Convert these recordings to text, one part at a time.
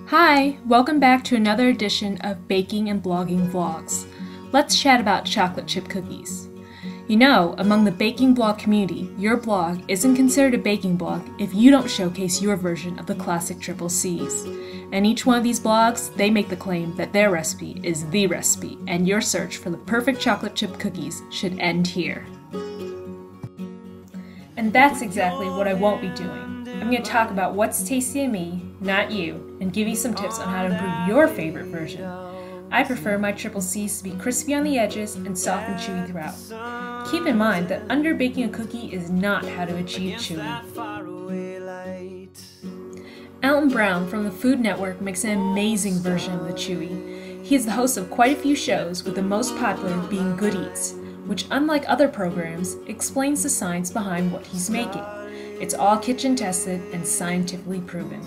Hi, welcome back to another edition of Baking and Blogging Vlogs. Let's chat about chocolate chip cookies. You know, among the baking blog community, your blog isn't considered a baking blog if you don't showcase your version of the classic triple C's. And each one of these blogs, they make the claim that their recipe is the recipe, and your search for the perfect chocolate chip cookies should end here. And that's exactly what I won't be doing. I'm going to talk about what's tasty to me, not you, and give you some tips on how to improve your favorite version. I prefer my triple C's to be crispy on the edges and soft and chewy throughout. Keep in mind that underbaking a cookie is not how to achieve chewy. Alton Brown from the Food Network makes an amazing version of the chewy. He is the host of quite a few shows, with the most popular being Good Eats, which, unlike other programs, explains the science behind what he's making. It's all kitchen tested and scientifically proven.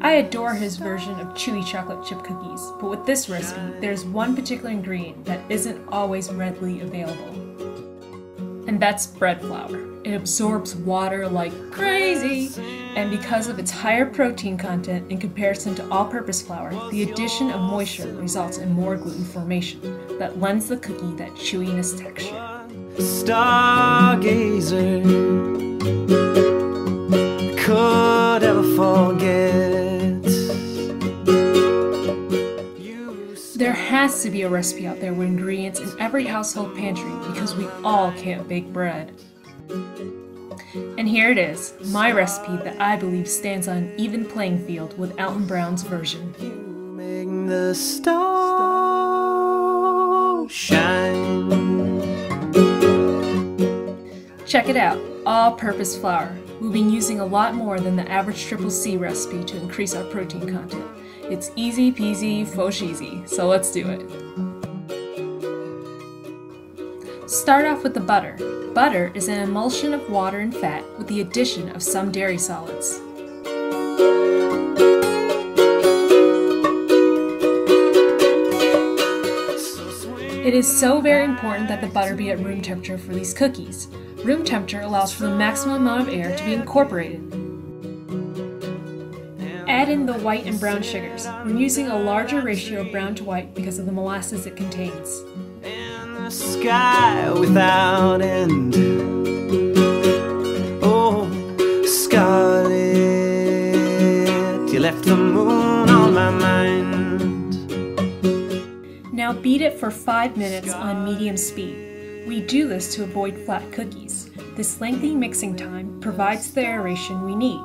I adore his version of chewy chocolate chip cookies, but with this recipe, there's one particular ingredient that isn't always readily available. And that's bread flour. It absorbs water like crazy, and because of its higher protein content in comparison to all-purpose flour, the addition of moisture results in more gluten formation that lends the cookie that chewiness texture. Stargazer could ever forget. There has to be a recipe out there with ingredients in every household pantry because we all can't bake bread. And here it is, my recipe that I believe stands on an even playing field with Alton Brown's version. You make the stars shine. Check it out, all-purpose flour. We've been using a lot more than the average triple C recipe to increase our protein content. It's easy peasy faux cheesy, so let's do it. Start off with the butter. Butter is an emulsion of water and fat with the addition of some dairy solids. It is so very important that the butter be at room temperature for these cookies. Room temperature allows for the maximum amount of air to be incorporated. Add in the white and brown sugars. We're using a larger ratio of brown to white because of the molasses it contains. And the sky without end. Oh, Scarlet, you left the moon on my mind. Now beat it for 5 minutes on medium speed. We do this to avoid flat cookies. This lengthy mixing time provides the aeration we need.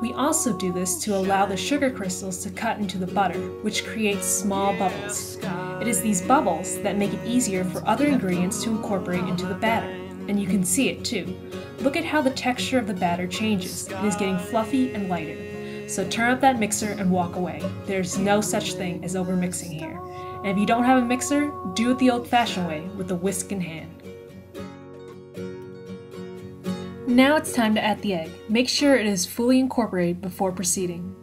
We also do this to allow the sugar crystals to cut into the butter, which creates small bubbles. It is these bubbles that make it easier for other ingredients to incorporate into the batter. And you can see it too. Look at how the texture of the batter changes. It is getting fluffy and lighter. So turn up that mixer and walk away. There's no such thing as overmixing here. And if you don't have a mixer, do it the old-fashioned way with a whisk in hand. Now it's time to add the egg. Make sure it is fully incorporated before proceeding.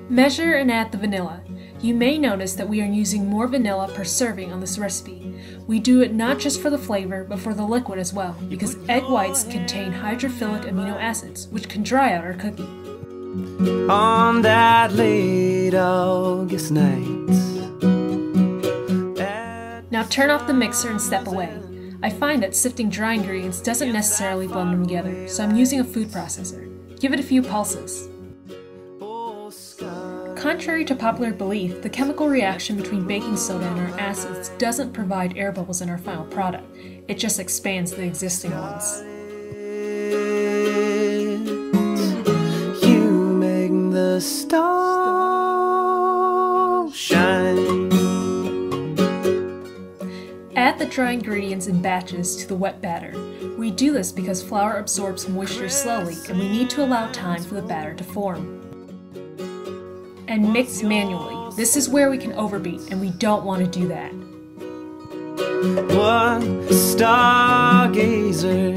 Measure and add the vanilla. You may notice that we are using more vanilla per serving on this recipe. We do it not just for the flavor, but for the liquid as well, because egg whites contain hydrophilic amino acids, which can dry out our cookie. On that late August night. Now turn off the mixer and step away. I find that sifting dry ingredients doesn't necessarily blend them together, so I'm using a food processor. Give it a few pulses. Contrary to popular belief, the chemical reaction between baking soda and our acids doesn't provide air bubbles in our final product. It just expands the existing ones. You make the stars shine. Add the dry ingredients in batches to the wet batter. We do this because flour absorbs moisture slowly and we need to allow time for the batter to form. And mix manually. This is where we can overbeat and we don't want to do that. One stargazer.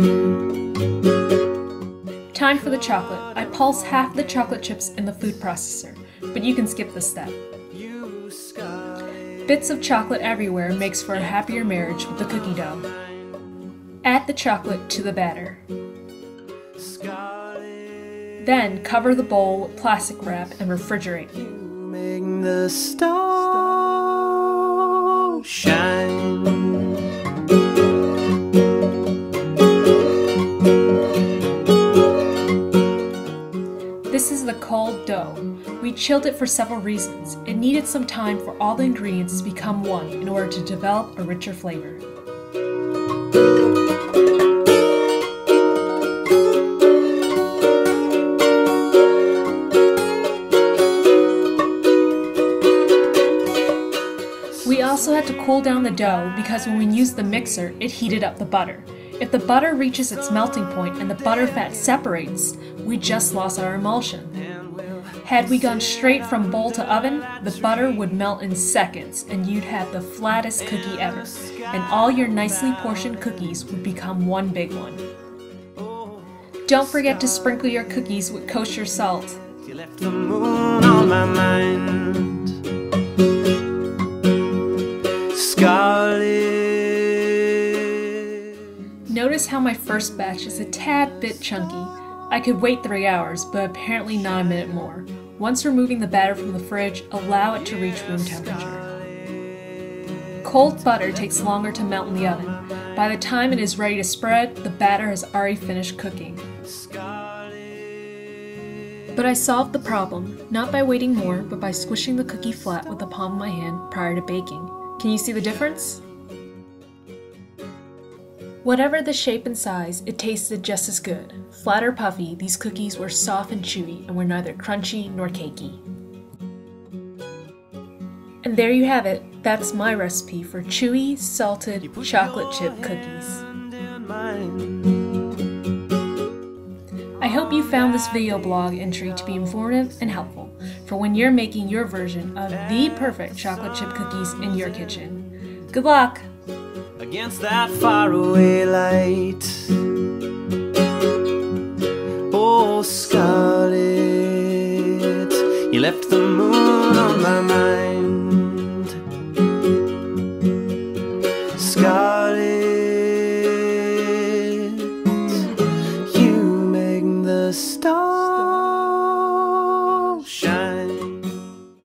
Time for the chocolate. I pulse half the chocolate chips in the food processor, but you can skip this step. Bits of chocolate everywhere makes for a happier marriage with the cookie dough. Add the chocolate to the batter. Then cover the bowl with plastic wrap and refrigerate. Make the stars shine. This is the cold dough. We chilled it for several reasons. It needed some time for all the ingredients to become one in order to develop a richer flavor. We also had to cool down the dough because when we used the mixer, it heated up the butter. If the butter reaches its melting point and the butter fat separates, we just lost our emulsion. Had we gone straight from bowl to oven, the butter would melt in seconds and you'd have the flattest cookie ever, and all your nicely portioned cookies would become one big one. Don't forget to sprinkle your cookies with kosher salt. You left the moon on my mind. Scarlet. Notice how my first batch is a tad bit chunky. I could wait 3 hours, but apparently not a minute more. Once removing the batter from the fridge, allow it to reach room temperature. Cold butter takes longer to melt in the oven. By the time it is ready to spread, the batter has already finished cooking. But I solved the problem, not by waiting more, but by squishing the cookie flat with the palm of my hand prior to baking. Can you see the difference? Whatever the shape and size, it tasted just as good. Flat or puffy, these cookies were soft and chewy and were neither crunchy nor cakey. And there you have it. That's my recipe for chewy, salted chocolate chip cookies. I hope you found this video blog entry to be informative and helpful for when you're making your version of the perfect chocolate chip cookies in your kitchen. Good luck! Against that faraway light. Oh, Scarlet, you left the moon on my mind.